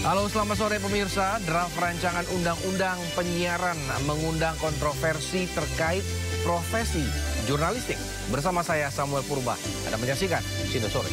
Halo, selamat sore pemirsa. Draft rancangan undang-undang penyiaran mengundang kontroversi terkait profesi jurnalistik. Bersama saya Samuel Purba. Anda menyaksikan Sido Sore.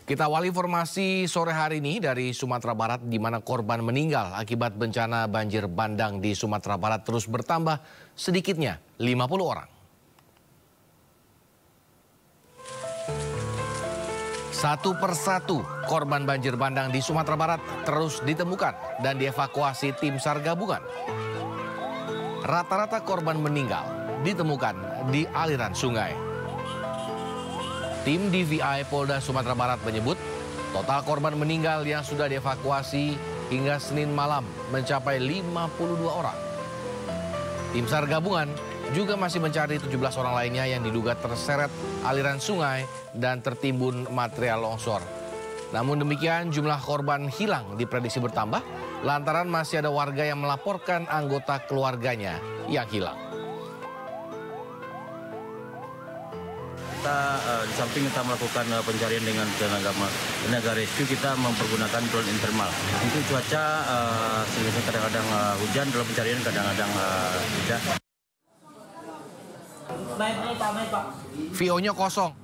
Kita awali informasi sore hari ini dari Sumatera Barat, di mana korban meninggal akibat bencana banjir bandang di Sumatera Barat terus bertambah, sedikitnya 50 orang. Satu persatu korban banjir bandang di Sumatera Barat terus ditemukan dan dievakuasi tim SAR gabungan. Rata-rata korban meninggal ditemukan di aliran sungai. Tim DVI Polda Sumatera Barat menyebut total korban meninggal yang sudah dievakuasi hingga Senin malam mencapai 52 orang. Tim SAR gabungan juga masih mencari 17 orang lainnya yang diduga terseret aliran sungai dan tertimbun material longsor. Namun demikian, jumlah korban hilang diprediksi bertambah lantaran masih ada warga yang melaporkan anggota keluarganya yang hilang. Kita di samping kita melakukan pencarian dengan tenaga rescue, kita mempergunakan drone thermal. Itu cuaca sehingga kadang-kadang hujan, dalam pencarian kadang-kadang tidak. VO-nya kosong.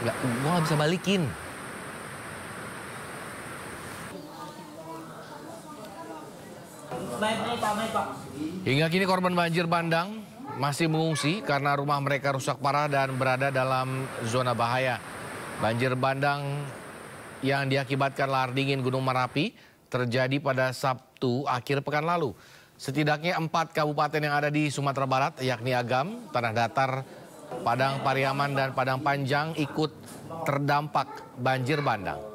Gua nggak bisa balikin. Hingga kini korban banjir bandang masih mengungsi karena rumah mereka rusak parah dan berada dalam zona bahaya. Banjir bandang yang diakibatkan lahar dingin Gunung Merapi terjadi pada Sabtu akhir pekan lalu. Setidaknya 4 kabupaten yang ada di Sumatera Barat, yakni Agam, Tanah Datar, Padang Pariaman, dan Padang Panjang ikut terdampak banjir bandang.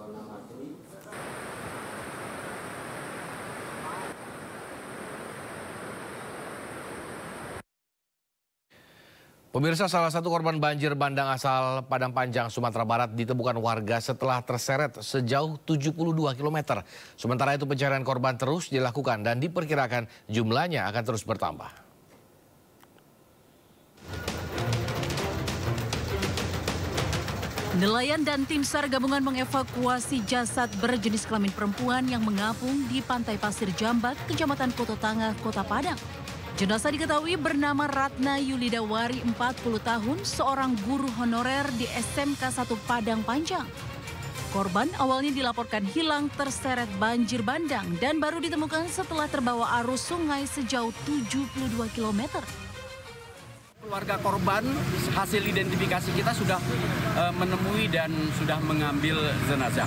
Pemirsa, salah satu korban banjir bandang asal Padang Panjang, Sumatera Barat ditemukan warga setelah terseret sejauh 72 km. Sementara itu pencarian korban terus dilakukan dan diperkirakan jumlahnya akan terus bertambah. Nelayan dan tim SAR gabungan mengevakuasi jasad berjenis kelamin perempuan yang mengapung di Pantai Pasir Jambak, Kecamatan Koto Tangah, Kota Padang. Jenazah diketahui bernama Ratna Yulidawari, 40 tahun, seorang guru honorer di SMK 1 Padang Panjang. Korban awalnya dilaporkan hilang terseret banjir bandang dan baru ditemukan setelah terbawa arus sungai sejauh 72 km. Keluarga korban, hasil identifikasi kita sudah menemui dan sudah mengambil jenazah.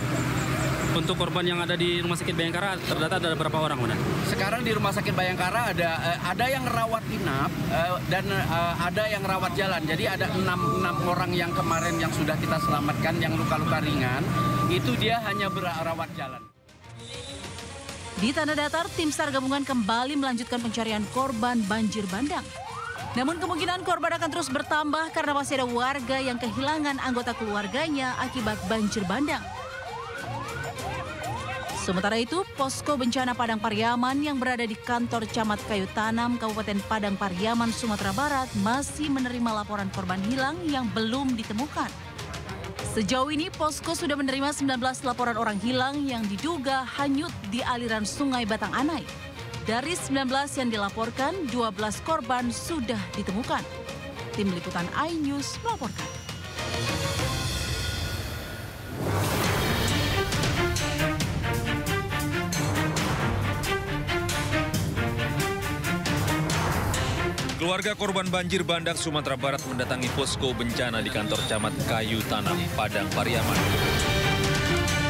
Untuk korban yang ada di Rumah Sakit Bayangkara terdata ada berapa orang, Mana? Sekarang di Rumah Sakit Bayangkara ada yang rawat inap dan ada yang rawat jalan. Jadi ada 6 orang yang kemarin yang sudah kita selamatkan yang luka-luka ringan, itu dia hanya berawat jalan. Di Tanah Datar, tim SAR gabungan kembali melanjutkan pencarian korban banjir bandang. Namun kemungkinan korban akan terus bertambah karena masih ada warga yang kehilangan anggota keluarganya akibat banjir bandang. Sementara itu, Posko Bencana Padang Pariaman yang berada di kantor Camat Kayu Tanam, Kabupaten Padang Pariaman, Sumatera Barat masih menerima laporan korban hilang yang belum ditemukan. Sejauh ini, Posko sudah menerima 19 laporan orang hilang yang diduga hanyut di aliran Sungai Batang Anai. Dari 19 yang dilaporkan, 12 korban sudah ditemukan. Tim Liputan iNews melaporkan. Keluarga korban banjir bandang Sumatera Barat mendatangi posko bencana di kantor Camat Kayu Tanam, Padang Pariaman.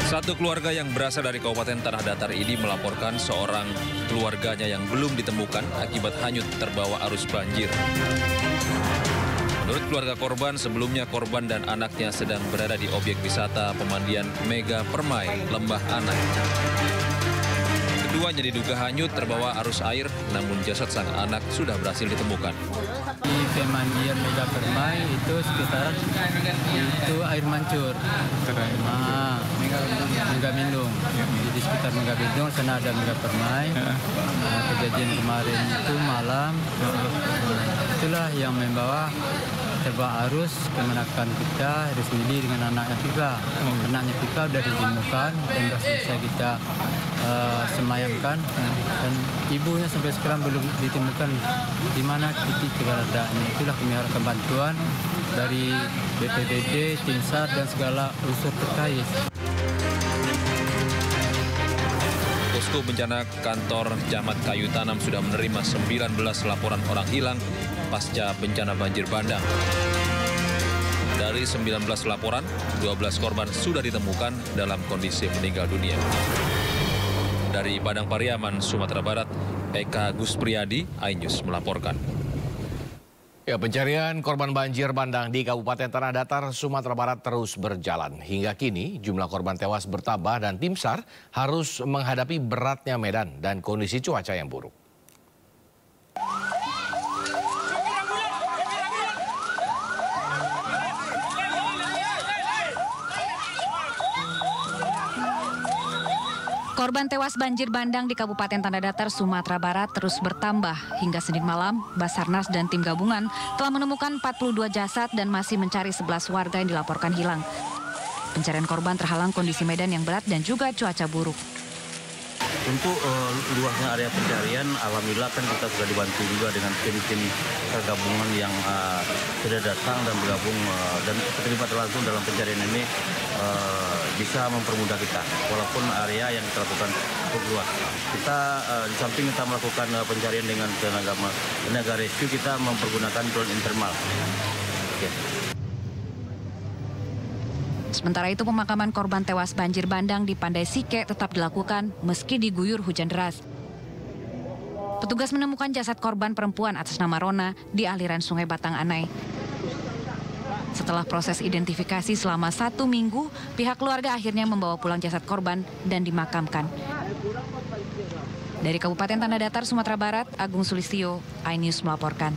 Satu keluarga yang berasal dari Kabupaten Tanah Datar ini melaporkan seorang keluarganya yang belum ditemukan akibat hanyut terbawa arus banjir. Menurut keluarga korban, sebelumnya korban dan anaknya sedang berada di objek wisata pemandian Mega Permai, Lembah Anai. Keduanya diduga hanyut terbawa arus air, namun jasad sang anak sudah berhasil ditemukan. Di pemandian Mega Permai itu sekitaran itu air mancur. Mega Mindung. Di sekitar Mega Mindung sana ada Mega Permai. Kejadian kemarin itu malam, itulah yang membawa terbawa arus, kemenakan kita harus sendiri dengan anaknya Pika. Anaknya Pika sudah ditemukan dan sudah selesai kita semayamkan, dan ibunya sampai sekarang belum ditemukan di mana titik keberadaannya. Itulah kami harapkan bantuan dari BPBD, tim SAR dan segala unsur terkait. Posko bencana kantor Camat Kayu Tanam sudah menerima 19 laporan orang hilang pasca bencana banjir bandang. Dari 19 laporan, 12 korban sudah ditemukan dalam kondisi meninggal dunia. Dari Padang Pariaman, Sumatera Barat, Eka Guspriyadi, iNews melaporkan. Ya, pencarian korban banjir bandang di Kabupaten Tanah Datar, Sumatera Barat terus berjalan. Hingga kini jumlah korban tewas bertambah dan tim SAR harus menghadapi beratnya medan dan kondisi cuaca yang buruk. Korban tewas banjir bandang di Kabupaten Tanah Datar, Sumatera Barat terus bertambah. Hingga Senin malam, Basarnas dan tim gabungan telah menemukan 42 jasad dan masih mencari 11 warga yang dilaporkan hilang. Pencarian korban terhalang kondisi medan yang berat dan juga cuaca buruk. Untuk luasnya area pencarian, alhamdulillah kan kita sudah dibantu juga dengan tim-tim gabungan yang sudah datang dan bergabung dan terlibat langsung dalam pencarian ini bisa mempermudah kita. Walaupun area yang kita lakukan cukup luas. Kita di samping kita melakukan pencarian dengan tenaga rescue, kita mempergunakan drone thermal. Sementara itu pemakaman korban tewas banjir bandang di Pandai Sike tetap dilakukan meski diguyur hujan deras. Petugas menemukan jasad korban perempuan atas nama Rona di aliran Sungai Batang Anai. Setelah proses identifikasi selama 1 minggu, pihak keluarga akhirnya membawa pulang jasad korban dan dimakamkan. Dari Kabupaten Tanah Datar, Sumatera Barat, Agung Sulistyo, iNews melaporkan.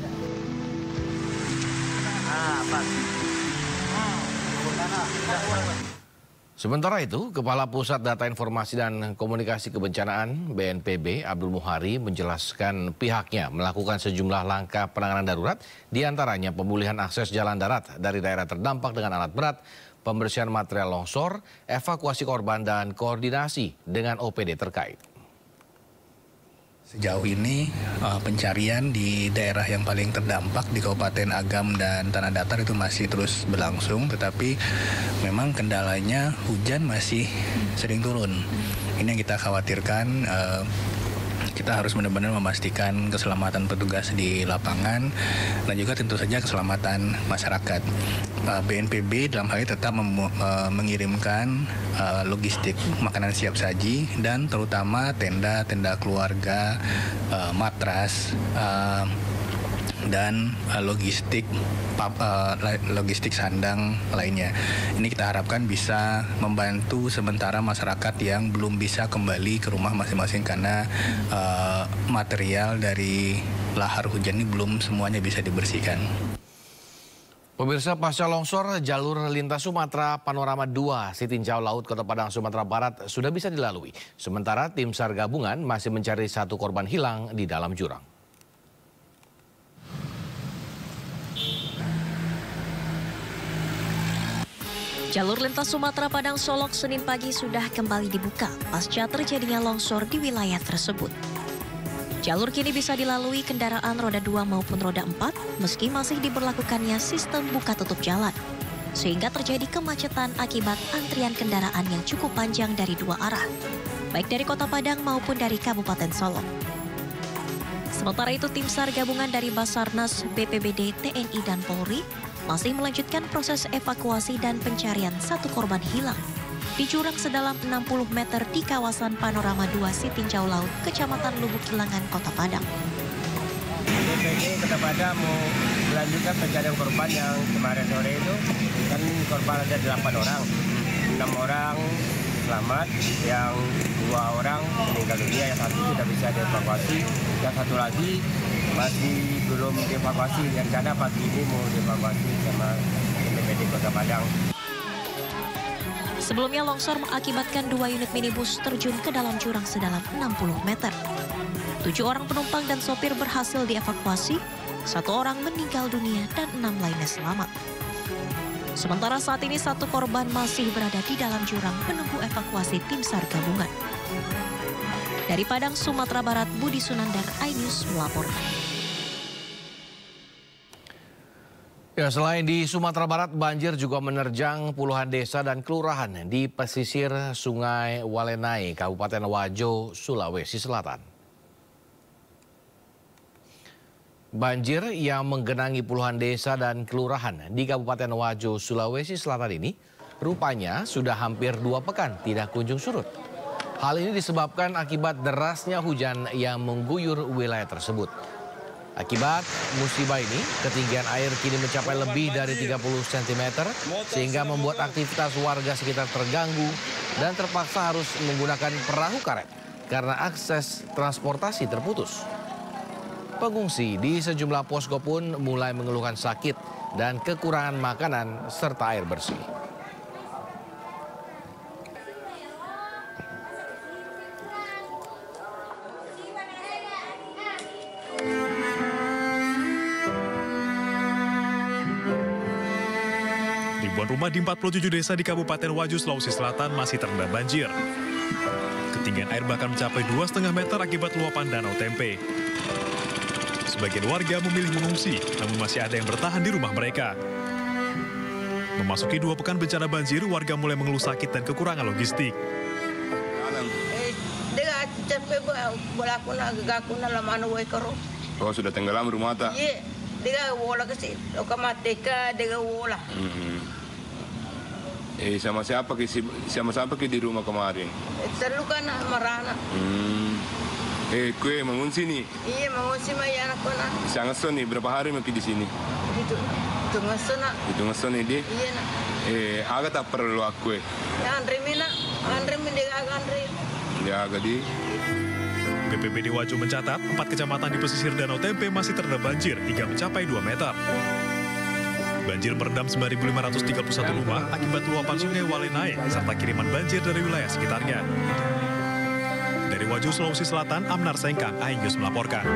Sementara itu, Kepala Pusat Data Informasi dan Komunikasi Kebencanaan BNPB Abdul Muhari menjelaskan pihaknya melakukan sejumlah langkah penanganan darurat, diantaranya pemulihan akses jalan darat dari daerah terdampak dengan alat berat, pembersihan material longsor, evakuasi korban, dan koordinasi dengan OPD terkait. Sejauh ini pencarian di daerah yang paling terdampak di Kabupaten Agam dan Tanah Datar itu masih terus berlangsung, tetapi memang kendalanya hujan masih sering turun. Ini yang kita khawatirkan. Kita harus benar-benar memastikan keselamatan petugas di lapangan dan juga tentu saja keselamatan masyarakat. BNPB dalam hal ini tetap mengirimkan logistik makanan siap saji dan terutama tenda keluarga, matras, dan logistik sandang lainnya. Ini kita harapkan bisa membantu sementara masyarakat yang belum bisa kembali ke rumah masing-masing karena material dari lahar hujan ini belum semuanya bisa dibersihkan. Pemirsa, pasca longsor, jalur lintas Sumatera Panorama 2 Sitinjau Laut Kota Padang, Sumatera Barat sudah bisa dilalui. Sementara tim SAR gabungan masih mencari 1 korban hilang di dalam jurang. Jalur lintas Sumatera Padang Solok Senin pagi sudah kembali dibuka pasca terjadinya longsor di wilayah tersebut. Jalur kini bisa dilalui kendaraan roda 2 maupun roda 4 meski masih diberlakukannya sistem buka tutup jalan. Sehingga terjadi kemacetan akibat antrian kendaraan yang cukup panjang dari 2 arah, baik dari Kota Padang maupun dari Kabupaten Solok. Sementara itu tim SAR gabungan dari Basarnas, BPBD, TNI, dan Polri masih melanjutkan proses evakuasi dan pencarian 1 korban hilang di jurang sedalam 60 meter di kawasan Panorama 2 Sitinjau Laut, Kecamatan Lubuk Kilangan, Kota Padang. BPBD Kota Padang mau melanjutkan pencarian korban yang kemarin sore itu, kan korban ada 8 orang, 6 orang selamat, yang 2 orang meninggal dunia, yang 1 sudah bisa dievakuasi, yang 1 lagi masih belum dievakuasi, yang karena pagi ini mau dievakuasi sama BPBD Kota Padang. Sebelumnya longsor mengakibatkan 2 unit minibus terjun ke dalam jurang sedalam 60 meter. 7 orang penumpang dan sopir berhasil dievakuasi, 1 orang meninggal dunia dan 6 lainnya selamat. Sementara saat ini 1 korban masih berada di dalam jurang menunggu evakuasi tim SAR gabungan. Dari Padang, Sumatera Barat, Budi Sunandar, iNews melaporkan. Ya, selain di Sumatera Barat, banjir juga menerjang puluhan desa dan kelurahan di pesisir Sungai Walenai, Kabupaten Wajo, Sulawesi Selatan. Banjir yang menggenangi puluhan desa dan kelurahan di Kabupaten Wajo, Sulawesi Selatan ini rupanya sudah hampir 2 pekan tidak kunjung surut. Hal ini disebabkan akibat derasnya hujan yang mengguyur wilayah tersebut. Akibat musibah ini, ketinggian air kini mencapai lebih dari 30 cm sehingga membuat aktivitas warga sekitar terganggu dan terpaksa harus menggunakan perahu karet karena akses transportasi terputus. Pengungsi di sejumlah posko pun mulai mengeluhkan sakit dan kekurangan makanan serta air bersih. Ribuan rumah di 47 desa di Kabupaten Wajo, Sulawesi Selatan masih terendam banjir. Ketinggian air bahkan mencapai 2,5 meter akibat luapan Danau Tempe. Sebagian warga memilih mengungsi, namun masih ada yang bertahan di rumah mereka. Memasuki 2 pekan bencana banjir, warga mulai mengeluh sakit dan kekurangan logistik. Oh, sudah tenggelam rumah tak? Iya, dia wola ke sini, ke mateka, dia wola. Sama siapa di rumah kemarin? Terluka nak marana. Kue mengungsi nih? Iya, mengungsi mah ya anak nak. Sangat nih, berapa hari makin di sini? Itu ngason nak. Itu ngason nih di? Iya nak. Agak tak perlu aku. Ya Andre mina, Andre dia agak Andre. Dia agak di. BPBD Wajo mencatat 4 kecamatan di pesisir Danau Tempe masih terendam banjir hingga mencapai 2 meter. Banjir merendam 9.531 rumah akibat luapan Sungai Walenai serta kiriman banjir dari wilayah sekitarnya. Dari Wajo, Sulawesi Selatan, Amnar Sengkang, iNews melaporkan.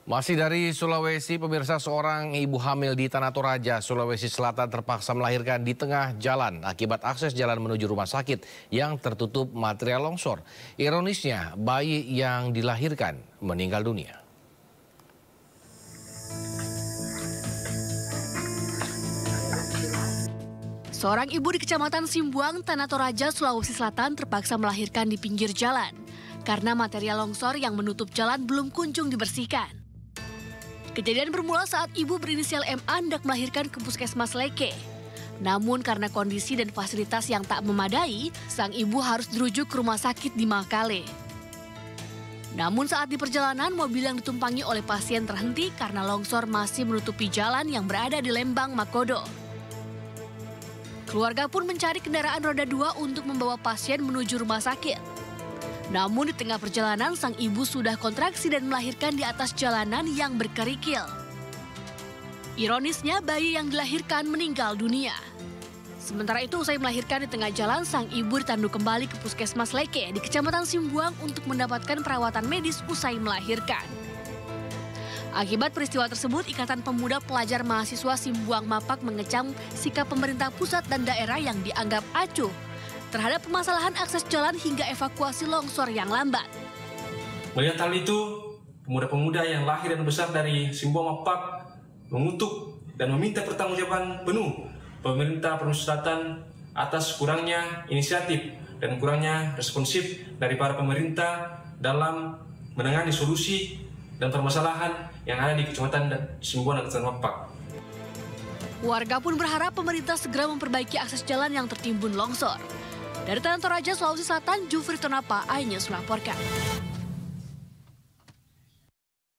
Masih dari Sulawesi, pemirsa, seorang ibu hamil di Tanah Toraja, Sulawesi Selatan terpaksa melahirkan di tengah jalan akibat akses jalan menuju rumah sakit yang tertutup material longsor. Ironisnya, bayi yang dilahirkan meninggal dunia. Seorang ibu di Kecamatan Simbuang, Tanah Toraja, Sulawesi Selatan terpaksa melahirkan di pinggir jalan karena material longsor yang menutup jalan belum kunjung dibersihkan. Kejadian bermula saat ibu berinisial MA hendak melahirkan ke Puskesmas Leke. Namun karena kondisi dan fasilitas yang tak memadai, sang ibu harus dirujuk ke rumah sakit di Makale. Namun saat di perjalanan, mobil yang ditumpangi oleh pasien terhenti karena longsor masih menutupi jalan yang berada di Lembang, Makodo. Keluarga pun mencari kendaraan roda 2 untuk membawa pasien menuju rumah sakit. Namun di tengah perjalanan, sang ibu sudah kontraksi dan melahirkan di atas jalanan yang berkerikil. Ironisnya, bayi yang dilahirkan meninggal dunia. Sementara itu, usai melahirkan di tengah jalan, sang ibu ditandu kembali ke Puskesmas Leke di Kecamatan Simbuang untuk mendapatkan perawatan medis usai melahirkan. Akibat peristiwa tersebut, Ikatan Pemuda Pelajar Mahasiswa Simbuang Mapak mengecam sikap pemerintah pusat dan daerah yang dianggap acuh terhadap permasalahan akses jalan hingga evakuasi longsor yang lambat. Melihat hal itu, pemuda-pemuda yang lahir dan besar dari Simbuang Mapak mengutuk dan meminta pertanggungjawaban penuh pemerintah Provinsi Selatan atas kurangnya inisiatif dan kurangnya responsif dari para pemerintah dalam menangani solusi dan permasalahan yang ada di Kecamatan Simbuang dan Kecamatan Mapak. Warga pun berharap pemerintah segera memperbaiki akses jalan yang tertimbun longsor. Dari Tanah Toraja, Sulawesi Selatan, Jufri Tonapa, iNews melaporkan.